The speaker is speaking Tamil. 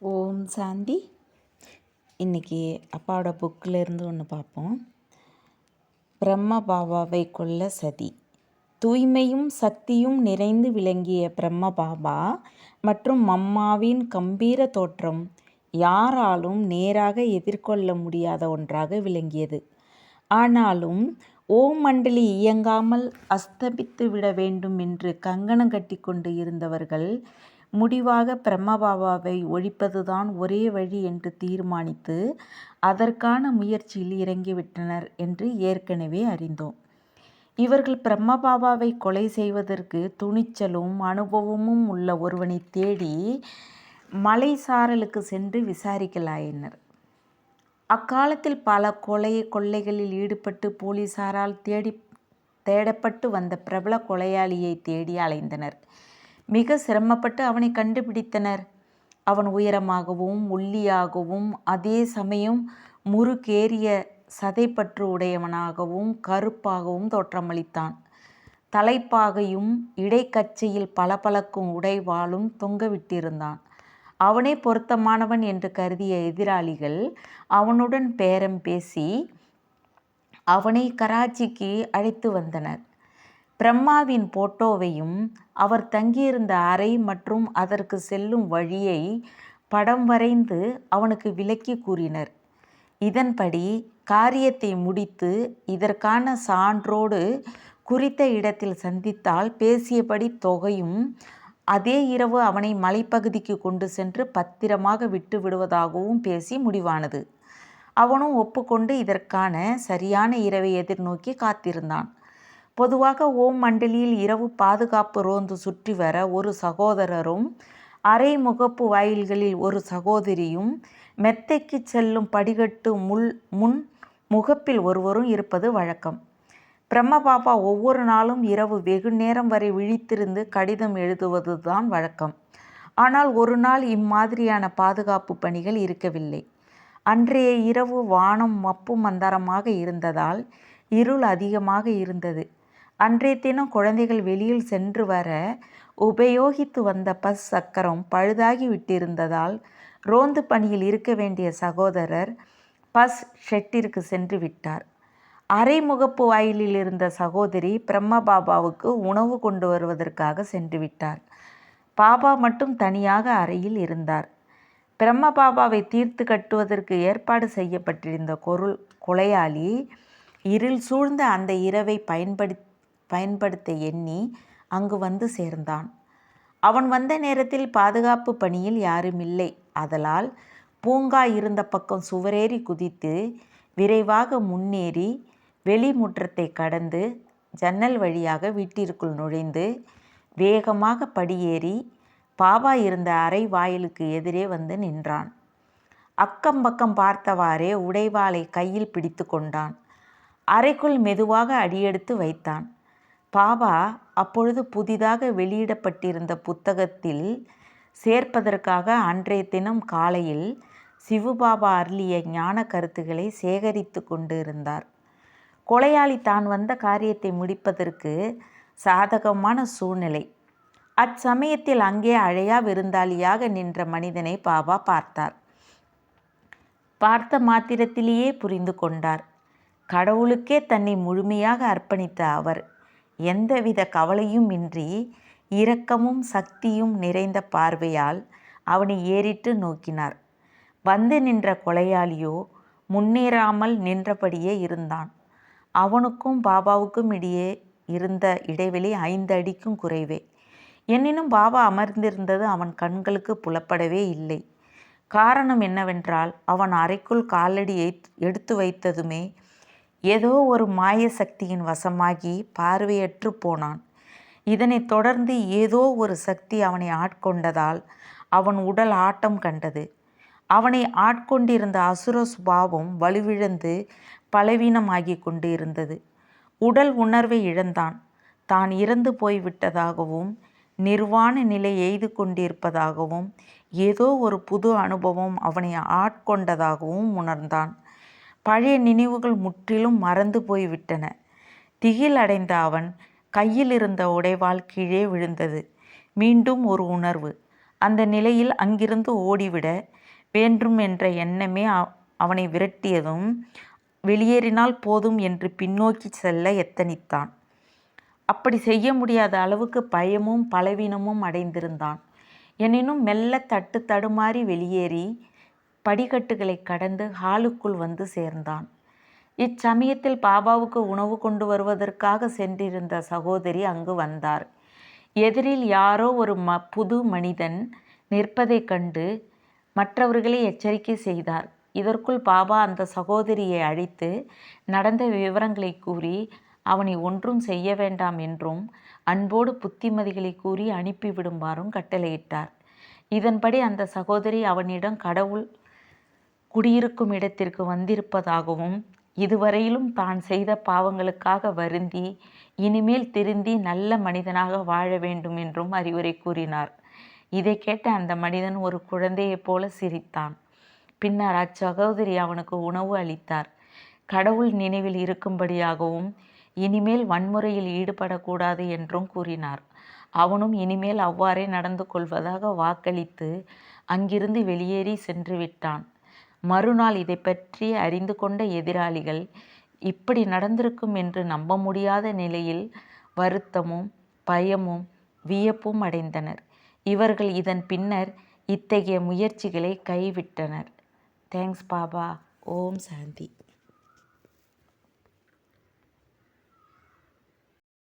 ஓம் சாந்தி. இன்றைக்கி அப்பாவோட புக்கில் இருந்து ஒன்று பார்ப்போம். பிரம்ம பாபாவை கொல்ல சதி. தூய்மையும் சக்தியும் நிறைந்து விளங்கிய பிரம்ம பாபா மற்றும் மம்மாவின் கம்பீர தோற்றம் யாராலும் நேராக எதிர்கொள்ள முடியாத ஒன்றாக விளங்கியது. ஆனாலும் ஓம் மண்டலி இயங்காமல் அஸ்தபித்து விட வேண்டும் என்று கங்கணம் கட்டி கொண்டு இருந்தவர்கள் முடிவாக பிரம்மபாபாவை ஒழிப்பதுதான் ஒரே வழி என்று தீர்மானித்து அதற்கான முயற்சியில் இறங்கிவிட்டனர் என்று ஏற்கனவே அறிந்தோம். இவர்கள் பிரம்மபாபாவை கொலை செய்வதற்கு துணிச்சலும் அனுபவமும் உள்ள ஒருவனை தேடி மலைசாரலுக்கு சென்று விசாரிக்கலாயினர். அக்காலத்தில் பல கொள்ளைகளில் ஈடுபட்டு போலீசாரால் தேடப்பட்டு வந்த பிரபல கொலையாளியை தேடி அலைந்தனர். மிக சிரமப்பட்டு அவனை கண்டுபிடித்தனர். அவன் உயரமாகவும் ஒல்லியாகவும் அதே சமயம் முறுகேறிய சதைப்பற்று உடையவனாகவும் கருப்பாகவும் தோற்றமளித்தான். தலைப்பாகையும் இடைக்கச்சையில் பளபளக்கும் உடைவாளும் தொங்கவிட்டிருந்தான். அவனே பொருத்தமானவன் என்று கருதிய எதிராளிகள் அவனுடன் பேரம் பேசி அவனை கராச்சிக்கு அழைத்து வந்தனர். பிரம்மாவின் போட்டோவையும் அவர் தங்கியிருந்த அறை மற்றும் அதற்கு செல்லும் வழியை படம் வரைந்து அவனுக்கு விளக்கி கூறினர். இதன்படி காரியத்தை முடித்து இதற்கான சான்றோடு குறித்த இடத்தில் சந்தித்தால் பேசியபடி தொகையும் அதே இரவு அவனை மலைப்பகுதிக்கு கொண்டு சென்று பத்திரமாக விட்டு விடுவதாகவும் பேசி முடிவானது. அவனும் ஒப்புக்கொண்டு இதற்கான சரியான இரவை எதிர்நோக்கி காத்திருந்தான். பொதுவாக ஓம் மண்டலியில் இரவு பாதுகாப்பு ரோந்து சுற்றி வர ஒரு சகோதரரும் அரை முகப்பு வாயில்களில் ஒரு சகோதரியும் மெத்தைக்கு செல்லும் படிக்கட்டு முன் முகப்பில் ஒருவரும் இருப்பது வழக்கம். பிரம்மபாபா ஒவ்வொரு நாளும் இரவு வெகு நேரம் வரை விழித்திருந்து கடிதம் எழுதுவது தான் வழக்கம். ஆனால் ஒரு நாள் இம்மாதிரியான பாதுகாப்பு பணிகள் இருக்கவில்லை. அன்றைய இரவு வானம் மப்பு மந்தாரமாக இருந்ததால் இருள் அதிகமாக இருந்தது. அன்றைய தினம் குழந்தைகள் வெளியில் சென்று வர உபயோகித்து வந்த பஸ் சக்கரம் பழுதாகி விட்டிருந்ததால் ரோந்து பணியில் இருக்க வேண்டிய சகோதரர் பஸ் ஷெட்டிற்கு சென்று விட்டார். அரைமுகப்பு வாயிலில் இருந்த சகோதரி பிரம்ம பாபாவுக்கு உணவு கொண்டு வருவதற்காக சென்று விட்டார். பாபா மட்டும் தனியாக அறையில் இருந்தார். பிரம்ம பாபாவை தீர்த்து கட்டுவதற்கு ஏற்பாடு செய்யப்பட்டிருந்த கொலையாளி இருள் சூழ்ந்த அந்த இரவை பயன்படுத்த எண்ணி அங்கு வந்து சேர்ந்தான். அவன் வந்த நேரத்தில் பாதுகாப்பு பணியில் யாரும் இல்லை. ஆதலால் பூங்கா இருந்த பக்கம் சுவரேறி குதித்து விரைவாக முன்னேறி வெளிமுற்றத்தை கடந்து ஜன்னல் வழியாக வீட்டிற்குள் நுழைந்து வேகமாக படியேறி பாபா இருந்த அறை வாயிலுக்கு எதிரே வந்து நின்றான். அக்கம் பக்கம் பார்த்தவாறே உடைவாளை கையில் பிடித்து கொண்டான். அறைக்குள் மெதுவாக அடியெடுத்து வைத்தான். பாபா அப்பொழுது புதிதாக வெளியிடப்பட்டிருந்த புத்தகத்தில் சேர்ப்பதற்காக அன்றைய தினம் காலையில் சிவுபாபா அருளிய ஞான கருத்துக்களை சேகரித்து கொண்டு இருந்தார். கொலையாளி தான் வந்த காரியத்தை முடிப்பதற்கு சாதகமான சூழ்நிலை. அச்சமயத்தில் அங்கே அழையா விருந்தாளியாக நின்ற மனிதனை பாபா பார்த்தார். பார்த்த மாத்திரத்திலேயே புரிந்து கொண்டார். கடவுளுக்கே தன்னை முழுமையாக அர்ப்பணித்த அவர் எந்தவித கவலையும் இன்றி இரக்கமும் சக்தியும் நிறைந்த பார்வையால் அவனை ஏறிட்டு நோக்கினார். வந்து நின்ற கொலையாளியோ முன்னேறாமல் நின்றபடியே இருந்தான். அவனுக்கும் பாபாவுக்கும் இடையே இருந்த இடைவெளி 5 அடிக்கும் குறைவே. எனினும் பாபா அமர்ந்திருந்தது அவன் கண்களுக்கு புலப்படவே இல்லை. காரணம் என்னவென்றால் அவன் அறைக்குள் காலடி எடுத்து வைத்ததுமே ஏதோ ஒரு மாய சக்தியின் வசமாகி பார்வையற்று போனான். இதனைத் தொடர்ந்து ஏதோ ஒரு சக்தி அவனை ஆட்கொண்டதால் அவன் உடல் ஆட்டம் கண்டது. அவனை ஆட்கொண்டிருந்த அசுர சுபாவம் வலுவிழந்து பலவீனமாகி கொண்டு இருந்தது. உடல் உணர்வை இழந்தான். தான் இறந்து போய்விட்டதாகவும் நிர்வாண நிலை எய்து கொண்டிருப்பதாகவும் ஏதோ ஒரு புது அனுபவம் அவனை ஆட்கொண்டதாகவும் உணர்ந்தான். பழைய நினைவுகள் முற்றிலும் மறந்து போய்விட்டன. திகில் அடைந்த அவன் கையில் இருந்த உடைவாள் கீழே விழுந்தது. மீண்டும் ஒரு உணர்வு. அந்த நிலையில் அங்கிருந்து ஓடிவிட வேண்டும் என்ற எண்ணமே அவனை விரட்டியதும் வெளியேறினால் போதும் என்று பின்னோக்கி செல்ல எத்தனித்தான். அப்படி செய்ய முடியாத அளவுக்கு பயமும் பலவீனமும் அடைந்திருந்தான். எனினும் மெல்ல தட்டு தடுமாறி வெளியேறி படிக்கட்டுகளை கடந்து ஹாலுக்குள் வந்து சேர்ந்தான். இச்சமயத்தில் பாபாவுக்கு உணவு கொண்டு வருவதற்காக சென்றிருந்த சகோதரி அங்கு வந்தார். எதிரில் யாரோ ஒரு புது மனிதன் நிற்பதைக் கண்டு மற்றவர்களை எச்சரிக்கை செய்தார். இதற்குள் பாபா அந்த சகோதரியை அழைத்து நடந்த விவரங்களை கூறி அவனை ஒன்றும் செய்ய வேண்டாம் என்றும் அன்போடு புத்திமதிகளை கூறி அனுப்பிவிடுமாறும் கட்டளையிட்டார். இதன்படி அந்த சகோதரி அவனிடம் கடவுள் குடியிருக்கும் இடத்திற்கு வந்திருப்பதாகவும் இதுவரையிலும் தான் செய்த பாவங்களுக்காக வருந்தி இனிமேல் திருந்தி நல்ல மனிதனாக வாழ வேண்டும் என்றும் அறிவுரை கூறினார். இதை கேட்ட அந்த மனிதன் ஒரு குழந்தையைப் போல சிரித்தான். பின்னர் அச்சகோதரி அவனுக்கு உணவு அளித்தார். கடவுள் நினைவில் இருக்கும்படியாகவும் இனிமேல் வன்முறையில் ஈடுபடக்கூடாது என்றும் கூறினார். அவனும் இனிமேல் அவ்வாறே நடந்து கொள்வதாக வாக்களித்து அங்கிருந்து வெளியேறி சென்று விட்டான். மறுநாள் இதை பற்றி அறிந்து கொண்ட எதிராளிகள் இப்படி நடந்திருக்கும் என்று நம்ப முடியாத நிலையில் வருத்தமும் பயமும் வியப்பும் அடைந்தனர். இவர்கள் இதன் பின்னர் இத்தகைய முயற்சிகளை கைவிட்டனர். தேங்க்ஸ் பாபா. ஓம் சாந்தி.